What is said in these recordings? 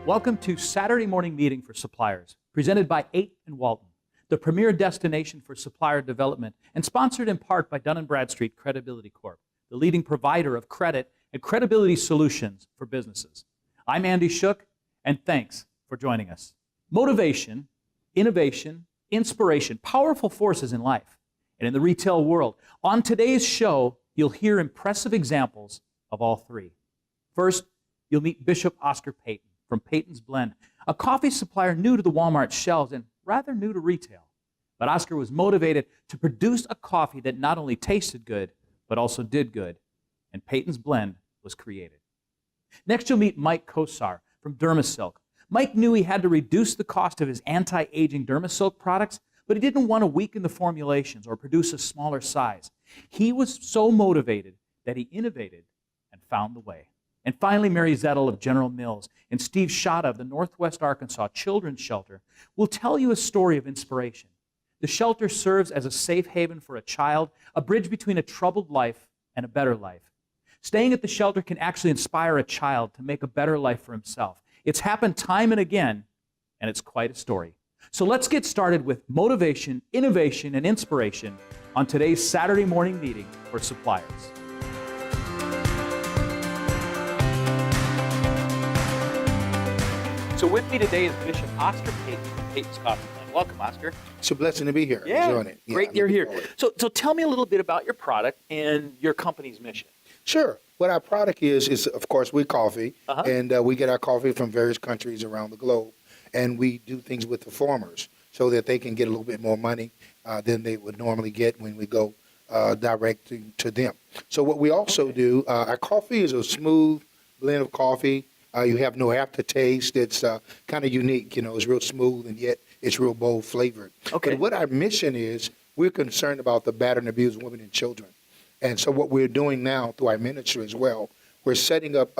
Welcome to Saturday Morning Meeting for Suppliers, presented by Payton and Walton, the premier destination for supplier development, and sponsored in part by Dun & Bradstreet Credibility Corp., the leading provider of credit and credibility solutions for businesses. I'm Andy Shook, and thanks for joining us. Motivation, innovation, inspiration, powerful forces in life and in the retail world. On today's show, you'll hear impressive examples of all three. First, you'll meet Bishop Oscar Payton from Payton's Blend, a coffee supplier new to the Walmart shelves and rather new to retail. But Oscar was motivated to produce a coffee that not only tasted good, but also did good, and Payton's Blend was created. Next, you'll meet Mike Kossar from Dermasilk. Mike knew he had to reduce the cost of his anti-aging Dermasilk products, but he didn't want to weaken the formulations or produce a smaller size. He was so motivated that he innovated and found the way. And finally, Mary Zettle of General Mills and Steve Schotta of the Northwest Arkansas Children's Shelter will tell you a story of inspiration. The shelter serves as a safe haven for a child, a bridge between a troubled life and a better life. Staying at the shelter can actually inspire a child to make a better life for himself. It's happened time and again, and it's quite a story. So let's get started with motivation, innovation, and inspiration on today's Saturday morning meeting for suppliers. So with me today is Bishop Oscar Payton from Payton's Coffee Blend. Welcome, Oscar. It's a blessing to be here. Yeah, Enjoying it. Great you're here. So tell me a little bit about your product and your company's mission. Sure. What our product is of course, we're coffee, and we get our coffee from various countries around the globe, and we do things with the farmers so that they can get a little bit more money than they would normally get when we go direct to them. So what we also do, our coffee is a smooth blend of coffee. You have no aftertaste. It's kind of unique. You know, it's real smooth, and yet it's real bold flavored. Okay. But what our mission is, we're concerned about the battered and abused women and children. And so what we're doing now through our ministry as well, we're setting up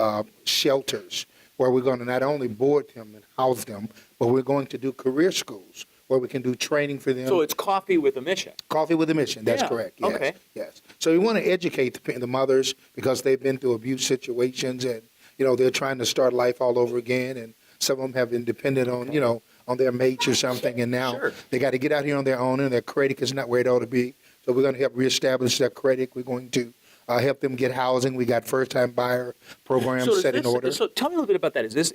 shelters where we're going to not only board them and house them, but we're going to do career schools where we can do training for them. So it's coffee with a mission. Coffee with a mission, that's correct. Yes, okay. Yes. So we want to educate the mothers because they've been through abuse situations, and you know, they're trying to start life all over again, and some of them have been dependent on, you know, on their mates or something, and now they got to get out here on their own, and their credit is not where it ought to be. So we're going to help reestablish their credit. We're going to help them get housing. We got first-time buyer programs set in order. So tell me a little bit about that. Is this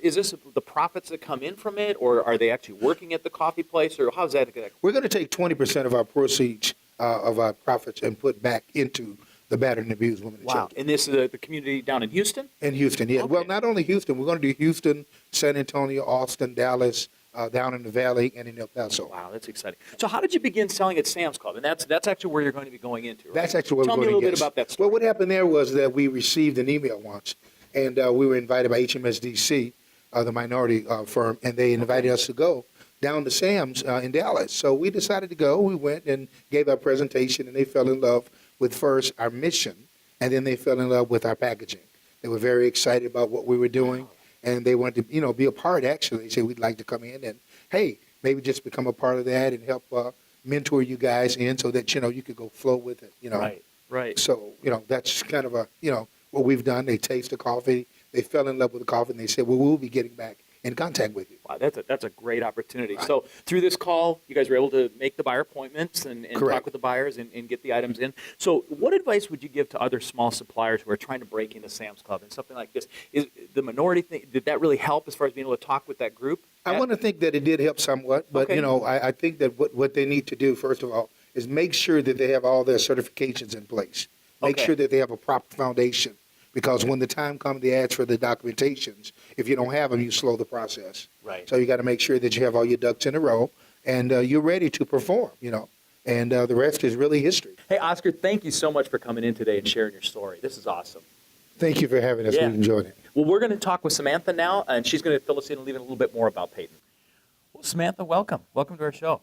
the profits that come in from it, or are they actually working at the coffee place, or how's that? We're going to take 20% of our proceeds of our profits and put back into the battered and abused women and children. And this is the community down in Houston? In Houston, yeah. Okay. Well, not only Houston. We're going to do Houston, San Antonio, Austin, Dallas, down in the Valley, and in El Paso. Wow, that's exciting. So how did you begin selling at Sam's Club? And that's actually where you're going to be going into, right? That's actually where Tell we're going going to get. Tell me a little bit about that story. Well, what happened there was that we received an email once, and we were invited by HMSDC, the minority firm, and they invited us to go down to Sam's in Dallas. So we decided to go. We went and gave our presentation, and they fell in love with first our mission, and then they fell in love with our packaging. They were very excited about what we were doing, and they wanted to, you know, be a part, actually. They said, we'd like to come in and, hey, maybe just become a part of that and help mentor you guys in so that, you know, you could go flow with it, you know. Right. So, you know, that's kind of you know, what we've done. They taste the coffee. They fell in love with the coffee, and they said, well, we'll be getting back in contact with you. Wow, that's a great opportunity. Right. So through this call, you guys were able to make the buyer appointments and talk with the buyers and get the items in. So what advice would you give to other small suppliers who are trying to break into Sam's Club and something like this? Is the minority thing, did that really help as far as being able to talk with that group? I want to think that it did help somewhat, but you know, I think that what they need to do, first of all, is make sure that they have all their certifications in place. Make sure that they have a proper foundation. Because when the time comes to ask for the documentations, if you don't have them, you slow the process. Right. So you got to make sure that you have all your ducks in a row, and you're ready to perform, you know. And the rest is really history. Hey, Oscar, thank you so much for coming in today and sharing your story. This is awesome. Thank you for having us. We enjoyed it. Well, we're going to talk with Samantha now, and she's going to fill us in and leave a little bit more about Payton. Well, Samantha, welcome. Welcome to our show.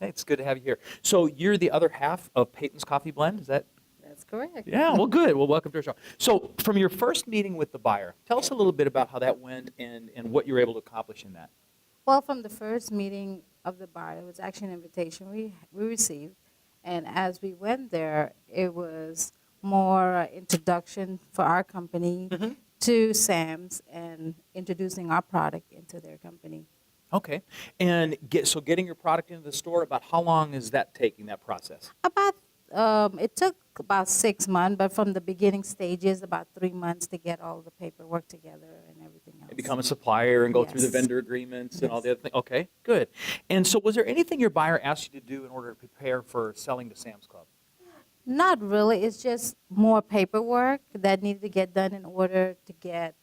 Hey, it's good to have you here. So you're the other half of Payton's Coffee Blend, is that? That's correct. Yeah, well, good. Well, welcome to our show. So from your first meeting with the buyer, tell us a little bit about how that went and what you were able to accomplish in that. Well, from the first meeting of the buyer, it was actually an invitation we received. And as we went there, it was more introduction for our company to Sam's and introducing our product into their company. Okay. And so getting your product into the store, about how long is that taking, that process? It took about 6 months, but from the beginning stages, about 3 months to get all the paperwork together and everything else. And become a supplier and go through the Yes. vendor agreements and all the other things. Okay, good. And so was there anything your buyer asked you to do in order to prepare for selling to Sam's Club? Not really. It's just more paperwork that needed to get done in order to get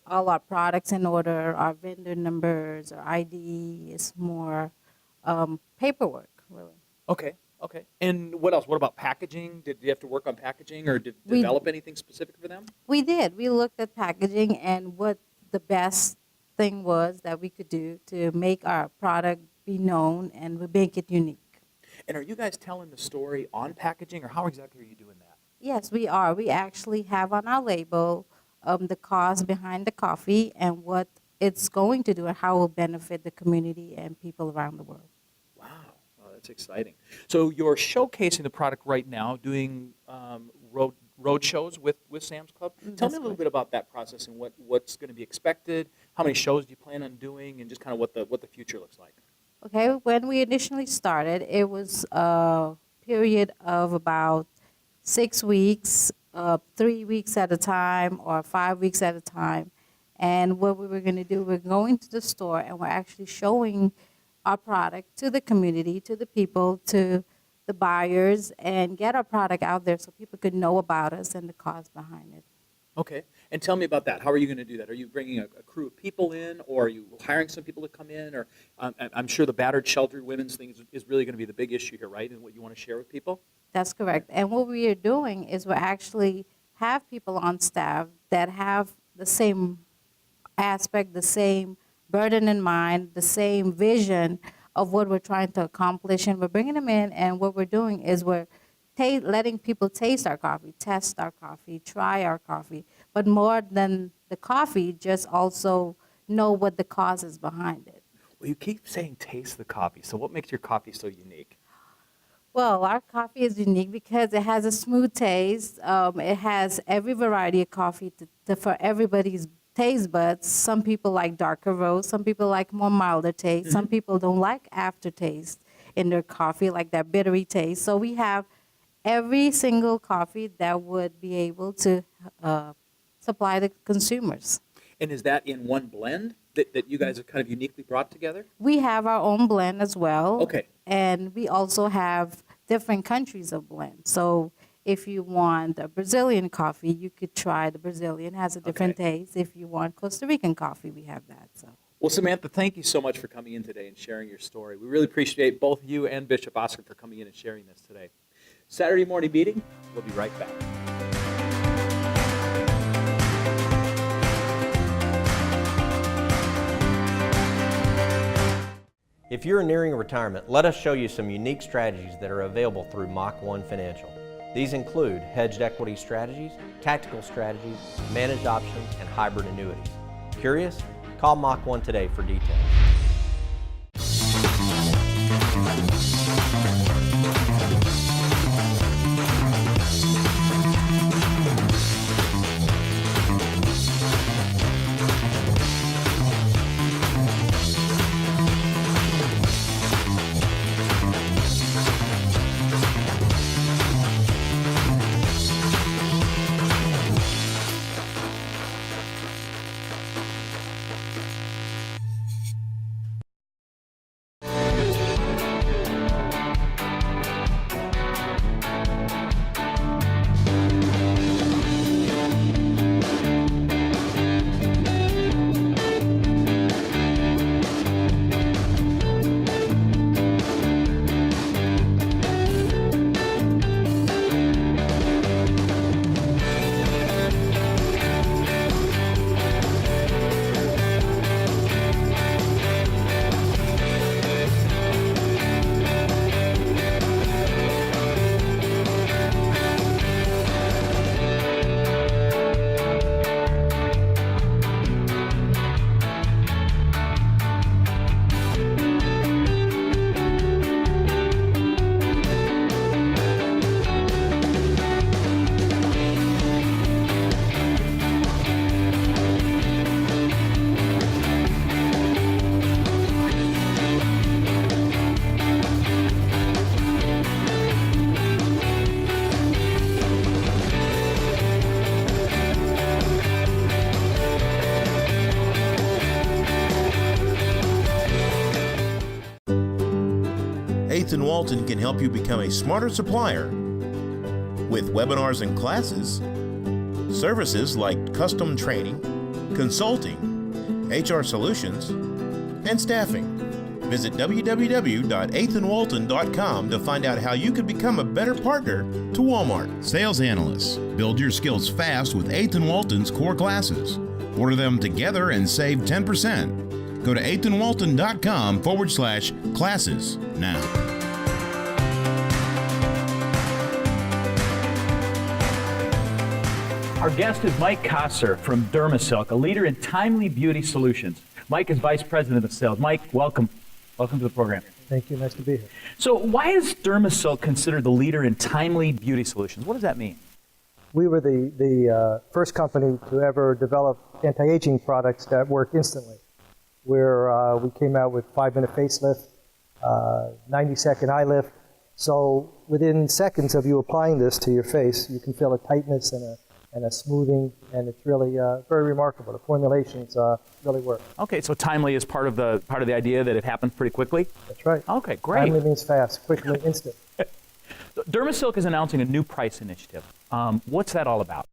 all our products in order, our vendor numbers, our ID. It's more paperwork, really. Okay, okay. And what else? What about packaging? Did you have to work on packaging or We- develop anything specific for them? We did. We looked at packaging and what the best thing was that we could do to make our product be known and we make it unique. And are you guys telling the story on packaging, or how exactly are you doing that? Yes, we are. We actually have on our label the cost behind the coffee and what it's going to do and how it will benefit the community and people around the world. Wow, oh, that's exciting. So you're showcasing the product right now, doing road shows with Sam's Club. Tell That's me a little right. bit about that process and what's going to be expected. How many shows do you plan on doing, and just kind of what the future looks like? Okay, when we initially started, it was a period of about 6 weeks, 3 weeks at a time or 5 weeks at a time. And what we were going to do, we're going to the store and we're actually showing our product to the community, to the people, to the buyers, and get our product out there so people could know about us and the cause behind it. Okay, and tell me about that. How are you going to do that? Are you bringing a crew of people in, or are you hiring some people to come in? Or I'm sure the battered, sheltered women's thing is really going to be the big issue here, right? And what you want to share with people? That's correct. And what we are doing is we actually have people on staff that have the same aspect, the same burden in mind, the same vision of what we're trying to accomplish. And we're bringing them in, and what we're doing is we're letting people taste our coffee, test our coffee, try our coffee. But more than the coffee, just also know what the cause is behind it. Well, you keep saying taste the coffee. So what makes your coffee so unique? Well, our coffee is unique because it has a smooth taste. It has every variety of coffee for everybody's taste buds. Some people like darker roast. Some people like more milder taste. Some people don't like aftertaste in their coffee, like that bittery taste. So we have every single coffee that would be able to supply the consumers. And is that in one blend that you guys have kind of uniquely brought together? We have our own blend as well. Okay. And we also have different countries of blend. So if you want a Brazilian coffee, you could try the Brazilian. It has a different taste. If you want Costa Rican coffee, we have that. So. Well, Samantha, thank you so much for coming in today and sharing your story. We really appreciate both you and Bishop Oscar for coming in and sharing this today. Saturday morning meeting, we'll be right back. If you're nearing retirement, let us show you some unique strategies that are available through Mach 1 Financial. These include hedged equity strategies, tactical strategies, managed options, and hybrid annuities. Curious? Call Mach 1 today for details. Ethan Walton can help you become a smarter supplier with webinars and classes, services like custom training, consulting, HR solutions, and staffing. Visit www.ethanwalton.com to find out how you can become a better partner to Walmart. Sales Analysts. Build your skills fast with Ethan Walton's core classes. Order them together and save 10%. Go to ethanwalton.com/classes now. Our guest is Mike Kossar from Dermasilk, a leader in timely beauty solutions. Mike is Vice President of Sales. Mike, welcome. Welcome to the program. Thank you. Nice to be here. So why is Dermasilk considered the leader in timely beauty solutions? What does that mean? We were the first company to ever develop anti-aging products that work instantly. We came out with 5-minute facelift, 90-second eye lift. So within seconds of you applying this to your face, you can feel a tightness and a smoothing, and it's really very remarkable. The formulations really work. Okay, so timely is part of the idea that it happens pretty quickly? That's right. Okay, great. Timely means fast, quickly, instant. Dermasilk is announcing a new price initiative. What's that all about?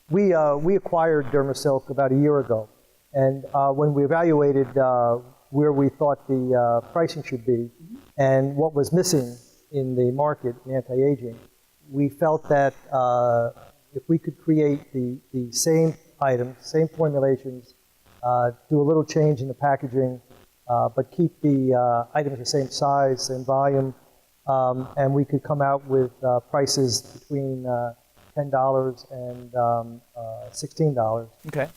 We acquired Dermasilk about a year ago, and when we evaluated where we thought the pricing should be and what was missing in the market in anti-aging, we felt that if we could create the same items, same formulations, do a little change in the packaging, but keep the items the same size, same volume, and we could come out with prices between $10 and $16, Okay.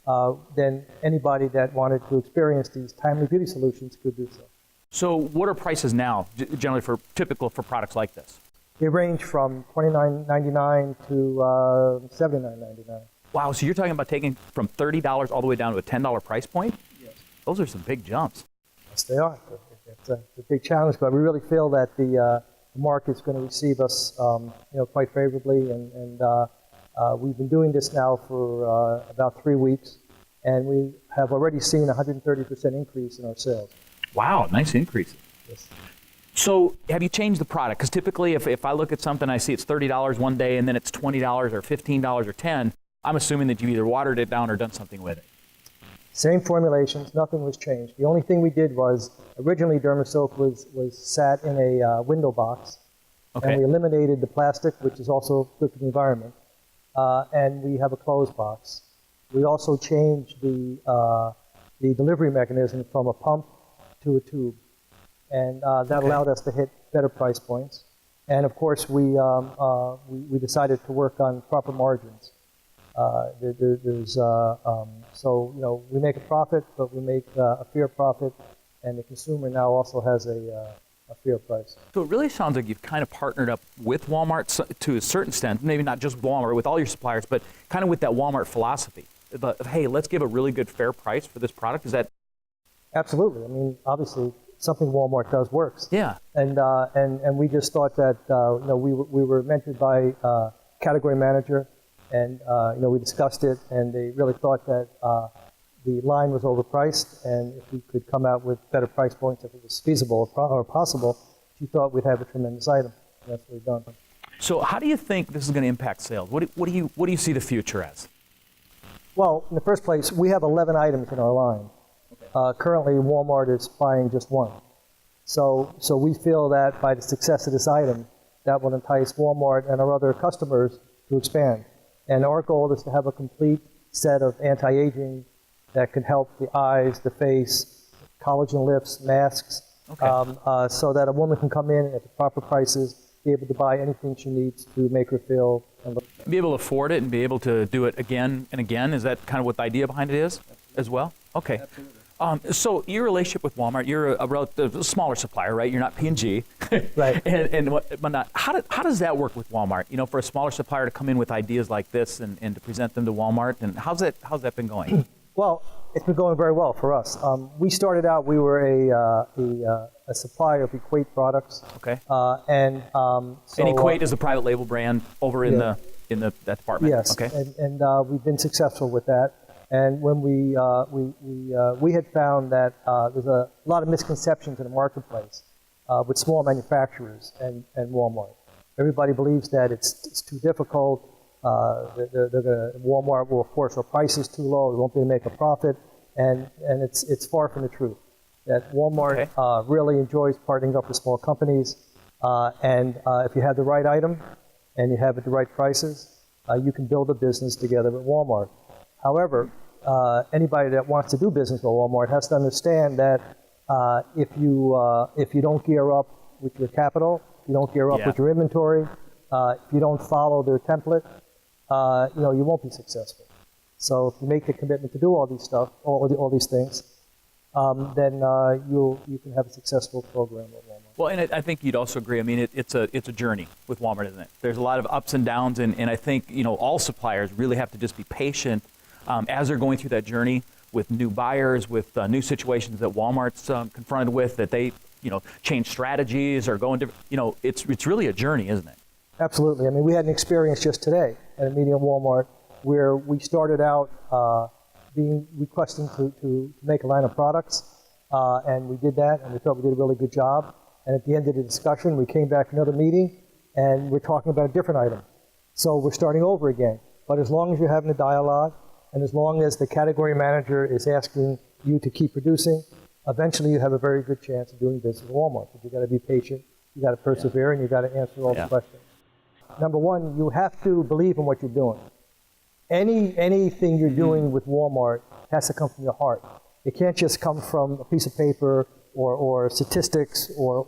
then anybody that wanted to experience these timely beauty solutions could do so. So what are prices now, generally typical for products like this? They range from $29.99 to $79.99. Wow, so you're talking about taking from $30 all the way down to a $10 price point? Yes. Those are some big jumps. Yes, they are. It's a big challenge, but we really feel that the market's going to receive us, quite favorably, and we've been doing this now for about 3 weeks, and we have already seen a 130% increase in our sales. Wow, nice increase. Yes. So have you changed the product? Because typically if I look at something, I see it's $30 one day and then it's $20 or $15 or $10, I'm assuming that you either watered it down or done something with it. Same formulations, nothing was changed. The only thing we did was, originally Dermasilk was sat in a window box, Okay. and we eliminated the plastic, which is also good for the environment, and we have a closed box. We also changed the delivery mechanism from a pump to a tube, and that allowed us to hit better price points. And of course, we decided to work on proper margins. So we make a profit, but we make a fair profit, and the consumer now also has a fair price. So it really sounds like you've kind of partnered up with Walmart to a certain extent, maybe not just Walmart, with all your suppliers, but kind of with that Walmart philosophy. But hey, let's give a really good fair price for this product. Is that? Absolutely. I mean, obviously, something Walmart does works. Yeah. And we just thought that we were mentored by a category manager, and we discussed it, and they really thought that the line was overpriced, and if we could come out with better price points, if it was feasible or possible, she thought we'd have a tremendous item. And that's what we've done. So how do you think this is going to impact sales? What do you see the future as? Well, in the first place, we have 11 items in our line. Currently, Walmart is buying just one. So we feel that by the success of this item, that will entice Walmart and our other customers to expand. And our goal is to have a complete set of anti-aging that can help the eyes, the face, collagen lifts, masks, so that a woman can come in at the proper prices, be able to buy anything she needs to make her feel and look. Be able to afford it and be able to do it again and again. Is that kind of what the idea behind it is as well? Okay. Absolutely. So your relationship with Walmart, you're a relative smaller supplier, right? You're not P&G. Right. but not, how does that work with Walmart? For a smaller supplier to come in with ideas like this and to present them to Walmart, and how's that been going? Well, it's been going very well for us. We started out, we were a supplier of Equate products. Okay. And Equate is a private label brand over in that department. Yes. Okay. And we've been successful with that. And when we had found that there's a lot of misconceptions in the marketplace with small manufacturers and Walmart. Everybody believes that it's too difficult. Walmart will force our prices too low. They won't be able to make a profit, and it's far from the truth. That Walmart really enjoys partnering up with small companies, and if you have the right item and you have it at the right prices, you can build a business together with Walmart. However, anybody that wants to do business with Walmart has to understand that if you don't gear up with your capital, if you don't gear up with your inventory, if you don't follow their template, you won't be successful. So if you make the commitment to do all these stuff, all these things, then you can have a successful program at Walmart. Well, and I think you'd also agree. I mean, it's a journey with Walmart, isn't it? There's a lot of ups and downs, and I think all suppliers really have to just be patient as they're going through that journey with new buyers, with new situations that Walmart's confronted with, that they change strategies or go into. It's really a journey, isn't it? Absolutely. I mean, we had an experience just today at a meeting at Walmart where we started out requesting to make a line of products, and we did that, and we thought we did a really good job. And at the end of the discussion, we came back to another meeting, and we're talking about a different item. So we're starting over again. But as long as you're having a dialogue, and as long as the category manager is asking you to keep producing, eventually you have a very good chance of doing business with Walmart. But you've got to be patient, you've got to persevere, and you've got to answer all the questions. Number one, you have to believe in what you're doing. Anything you're doing with Walmart has to come from your heart. It can't just come from a piece of paper or statistics or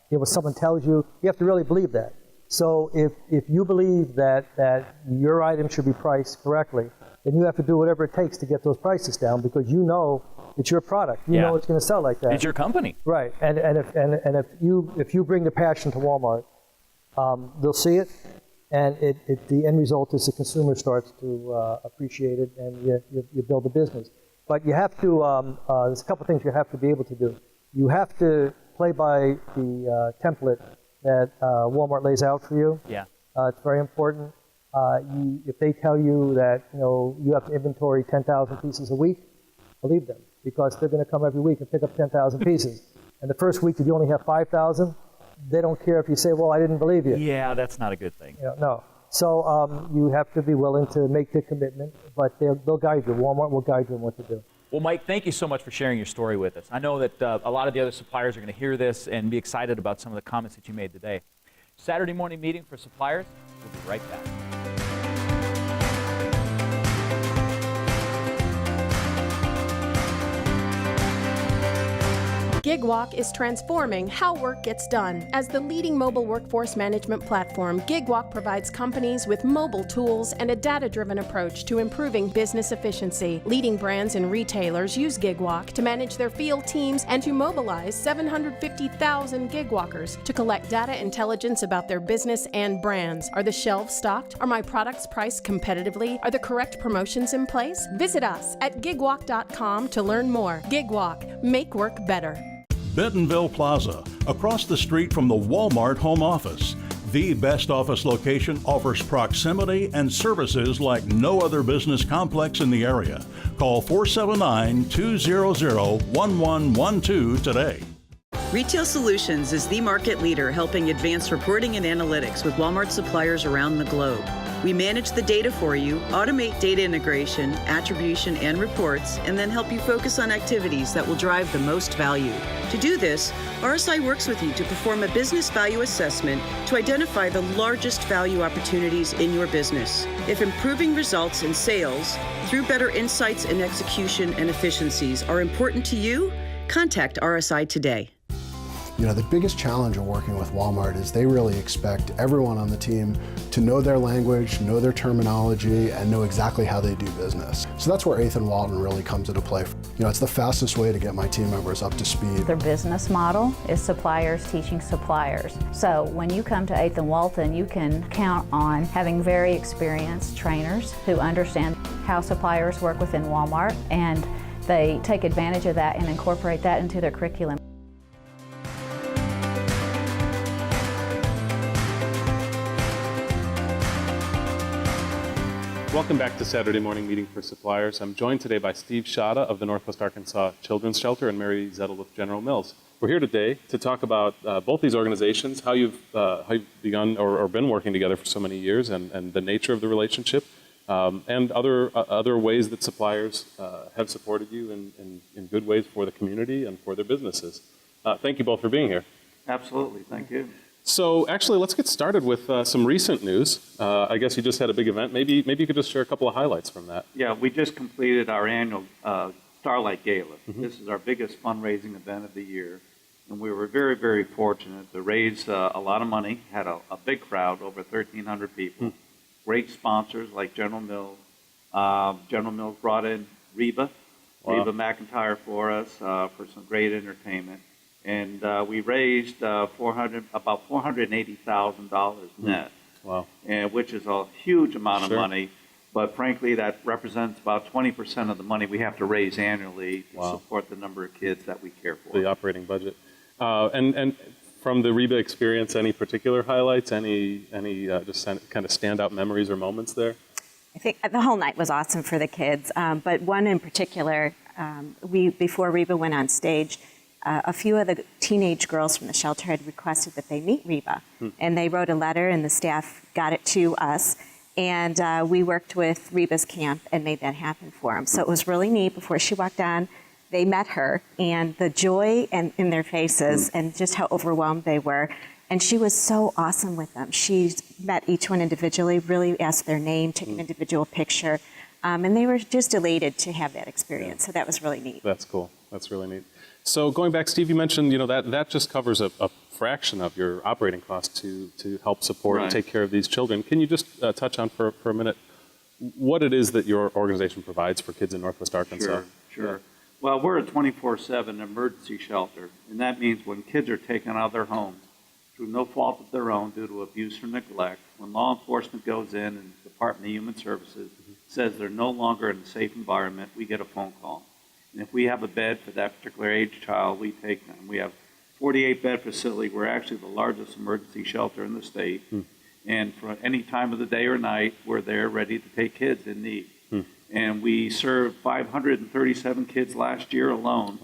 what someone tells you. You have to really believe that. So if you believe that your item should be priced correctly, then you have to do whatever it takes to get those prices down, because you know it's your product. You know it's going to sell like that. It's your company. Right. And if you bring the passion to Walmart, they'll see it, and the end result is the consumer starts to appreciate it, and you build a business. But you have to, there's a couple things you have to be able to do. You have to play by the template that Walmart lays out for you. Yeah. It's very important. If they tell you that you have to inventory 10,000 pieces a week, believe them, because they're going to come every week and pick up 10,000 pieces. And the first week, if you only have 5,000, they don't care if you say, well, I didn't believe you. Yeah, that's not a good thing. No. So you have to be willing to make the commitment, but they'll guide you. Walmart will guide you on what to do. Well, Mike, thank you so much for sharing your story with us. I know that a lot of the other suppliers are going to hear this and be excited about some of the comments that you made today. Saturday morning meeting for suppliers. We'll be right back. GigWalk is transforming how work gets done. As the leading mobile workforce management platform, GigWalk provides companies with mobile tools and a data-driven approach to improving business efficiency. Leading brands and retailers use GigWalk to manage their field teams and to mobilize 750,000 GigWalkers to collect data intelligence about their business and brands. Are the shelves stocked? Are my products priced competitively? Are the correct promotions in place? Visit us at gigwalk.com to learn more. GigWalk, make work better. Bentonville Plaza, across the street from the Walmart home office. The best office location offers proximity and services like no other business complex in the area. Call 479-200-1112 today. Retail Solutions is the market leader helping advance reporting and analytics with Walmart suppliers around the globe. We manage the data for you, automate data integration, attribution, and reports, and then help you focus on activities that will drive the most value. To do this, RSI works with you to perform a business value assessment to identify the largest value opportunities in your business. If improving results in sales through better insights and execution and efficiencies are important to you, contact RSI today. The biggest challenge of working with Walmart is they really expect everyone on the team to know their language, know their terminology, and know exactly how they do business. So that's where 8th and Walton really comes into play. It's the fastest way to get my team members up to speed. Their business model is suppliers teaching suppliers. So when you come to 8th and Walton, you can count on having very experienced trainers who understand how suppliers work within Walmart, and they take advantage of that and incorporate that into their curriculum. Welcome back to Saturday Morning Meeting for Suppliers. I'm joined today by Steve Schotta of the Northwest Arkansas Children's Shelter and Mary Zettle with General Mills. We're here today to talk about both these organizations, how you've begun or been working together for so many years, and the nature of the relationship, and other ways that suppliers have supported you in good ways for the community and for their businesses. Thank you both for being here. Absolutely, thank you. So actually, let's get started with some recent news. I guess you just had a big event. Maybe you could just share a couple of highlights from that. Yeah, we just completed our annual Starlight Gala. This is our biggest fundraising event of the year, and we were very, very fortunate to raise a lot of money. Had a big crowd, over 1,300 people. Great sponsors like General Mills. General Mills brought in Reba McIntyre for us for some great entertainment. And we raised about $480,000 net, and which is a huge amount of money. But frankly, that represents about 20% of the money we have to raise annually to support the number of kids that we care for. The operating budget. And from the Reba experience, any particular highlights? Any just kind of standout memories or moments there? I think the whole night was awesome for the kids, but one in particular, before Reba went on stage, a few of the teenage girls from the shelter had requested that they meet Reba, and they wrote a letter, and the staff got it to us, and we worked with Reba's camp and made that happen for them. So it was really neat. Before she walked on, they met her, and the joy in their faces and just how overwhelmed they were. And she was so awesome with them. She met each one individually, really asked their name, took an individual picture, and they were just elated to have that experience. So that was really neat. That's cool. That's really neat. So going back, Steve, you mentioned that just covers a fraction of your operating costs to help support and take care of these children. Can you just touch on for a minute what it is that your organization provides for kids in Northwest Arkansas? Sure. Well, we're a 24/7 emergency shelter, and that means when kids are taken out of their homes through no fault of their own due to abuse or neglect, when law enforcement goes in and the Department of Human Services says they're no longer in a safe environment, we get a phone call. And if we have a bed for that particular age child, we take them. We have 48-bed facility. We're actually the largest emergency shelter in the state. And for any time of the day or night, we're there ready to take kids in need. And we served 537 kids last year alone.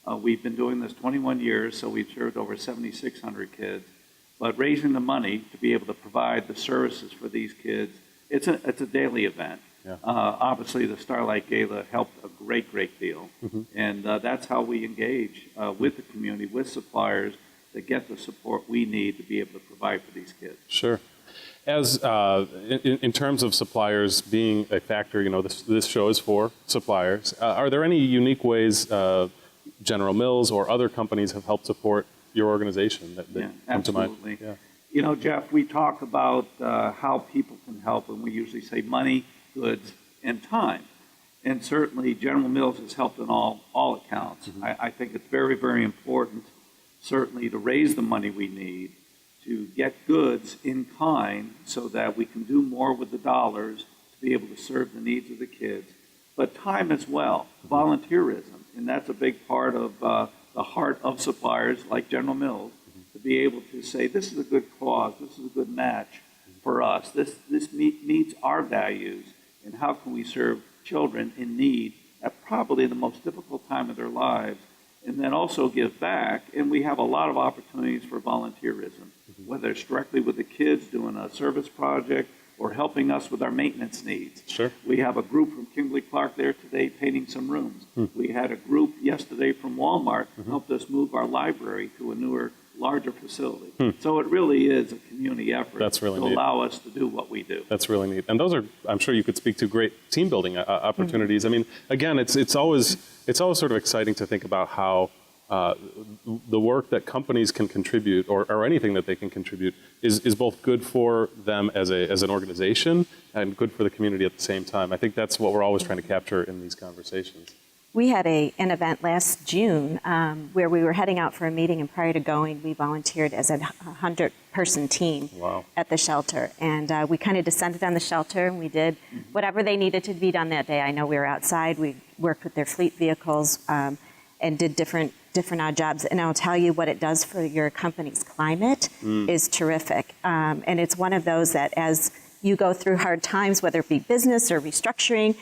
We've been doing this 21 years, so we've served over 7,600 kids. But raising the money to be able to provide the services for these kids, it's a daily event. Obviously, the Starlight Gala helped a great deal. And that's how we engage with the community, with suppliers, to get the support we need to be able to provide for these kids. Sure. As in terms of suppliers being a factor, this show is for suppliers. Are there any unique ways General Mills or other companies have helped support your organization that come to mind? Absolutely. Jeff, we talk about how people can help, and we usually say money, goods, and time. And certainly General Mills has helped in all accounts. I think it's very, very important, certainly, to raise the money we need to get goods in kind so that we can do more with the dollars to be able to serve the needs of the kids. But time as well, volunteerism, and that's a big part of the heart of suppliers like General Mills, to be able to say, this is a good cause, this is a good match for us, this meets our values, and how can we serve children in need at probably the most difficult time of their lives, and then also give back. And we have a lot of opportunities for volunteerism, whether it's directly with the kids doing a service project or helping us with our maintenance needs. Sure. We have a group from Kimberly-Clark there today painting some rooms. We had a group yesterday from Walmart who helped us move our library to a newer, larger facility. So it really is a community effort to allow us to do what we do. That's really neat. And those are, I'm sure you could speak to, great team building opportunities. I mean, again, it's always sort of exciting to think about how the work that companies can contribute, or anything that they can contribute, is both good for them as an organization and good for the community at the same time. I think that's what we're always trying to capture in these conversations. We had an event last June where we were heading out for a meeting, and prior to going, we volunteered as a 100-person team at the shelter. And we kind of descended on the shelter, and we did whatever they needed to be done that day. I know we were outside. We worked with their fleet vehicles and did different odd jobs. And I'll tell you, what it does for your company's climate is terrific. And it's one of those that as you go through hard times, whether it be business or restructuring,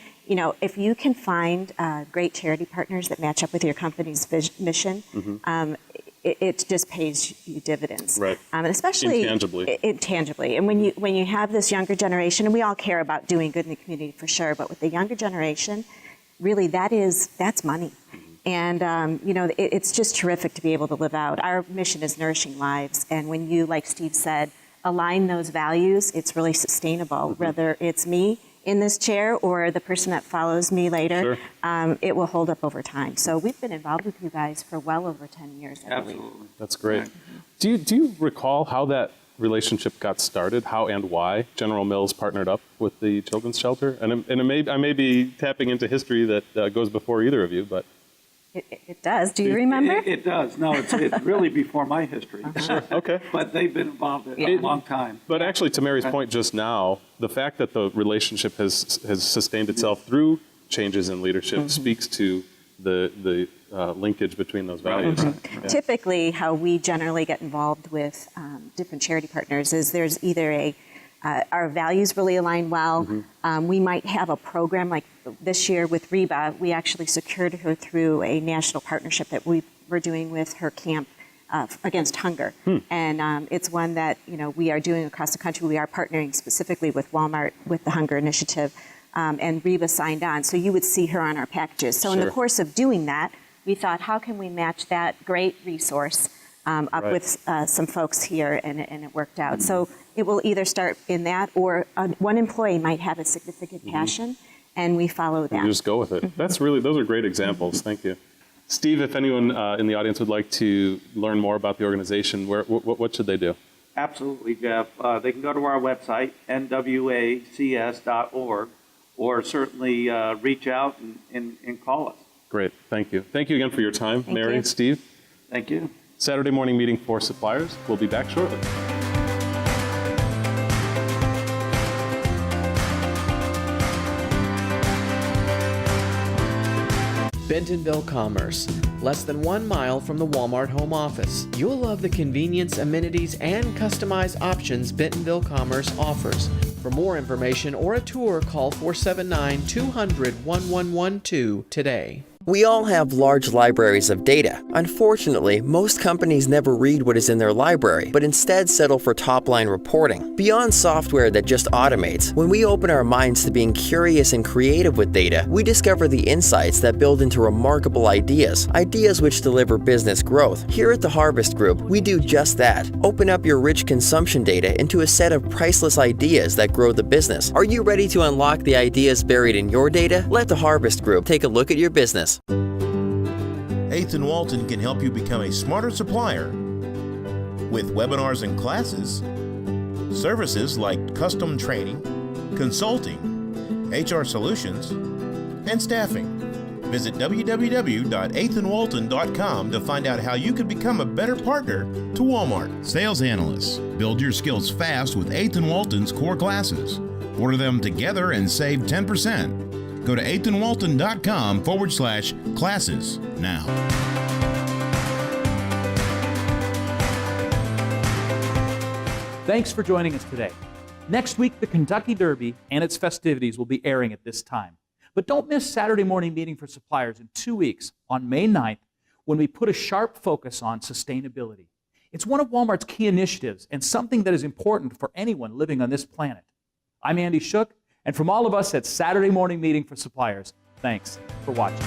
if you can find great charity partners that match up with your company's mission, it just pays you dividends. Right. And especially intangibly. And when you have this younger generation, and we all care about doing good in the community for sure, but with the younger generation, really that's money. And it's just terrific to be able to live out. Our mission is nourishing lives, and when you, like Steve said, align those values, it's really sustainable. Whether it's me in this chair or the person that follows me later, it will hold up over time. So we've been involved with you guys for well over 10 years, I believe. Absolutely. That's great. Do you recall how that relationship got started, how and why General Mills partnered up with the Children's Shelter? And I may be tapping into history that goes before either of you, but... It does. Do you remember? It does. No, it's really before my history. Okay. But they've been involved a long time. But actually, to Mary's point just now, the fact that the relationship has sustained itself through changes in leadership speaks to the linkage between those values. Typically, how we generally get involved with different charity partners is there's either our values really align well. We might have a program like this year with Reba. We actually secured her through a national partnership that we were doing with her camp against hunger. And it's one that we are doing across the country. We are partnering specifically with Walmart with the Hunger Initiative. And Reba signed on. So you would see her on our packages. So in the course of doing that, we thought, how can we match that great resource up with some folks here, and it worked out. So it will either start in that, or one employee might have a significant passion, and we follow that. You just go with it. Those are great examples. Thank you. Steve, if anyone in the audience would like to learn more about the organization, what should they do? Absolutely, Jeff. They can go to our website, nwacs.org, or certainly reach out and call us. Great. Thank you. Thank you again for your time, Mary and Steve. Thank you. Saturday morning meeting for suppliers. We'll be back shortly. Bentonville Commerce, less than 1 mile from the Walmart home office. You'll love the convenience, amenities, and customized options Bentonville Commerce offers. For more information or a tour, call 479-200-1112 today. We all have large libraries of data. Unfortunately, most companies never read what is in their library, but instead settle for top-line reporting. Beyond software that just automates, when we open our minds to being curious and creative with data, we discover the insights that build into remarkable ideas which deliver business growth. Here at the Harvest Group, we do just that. Open up your rich consumption data into a set of priceless ideas that grow the business. Are you ready to unlock the ideas buried in your data? Let the Harvest Group take a look at your business. 8th and Walton can help you become a smarter supplier with webinars and classes, services like custom training, consulting, HR solutions, and staffing. Visit www.8thandwalton.com to find out how you can become a better partner to Walmart. Sales analysts, build your skills fast with 8th and Walton's core classes. Order them together and save 10%. Go to 8thandwalton.com/classes now. Thanks for joining us today. Next week, the Kentucky Derby and its festivities will be airing at this time. But don't miss Saturday morning meeting for suppliers in 2 weeks on May 9th, when we put a sharp focus on sustainability. It's one of Walmart's key initiatives and something that is important for anyone living on this planet. I'm Andy Shook, and from all of us at Saturday morning meeting for suppliers, thanks for watching.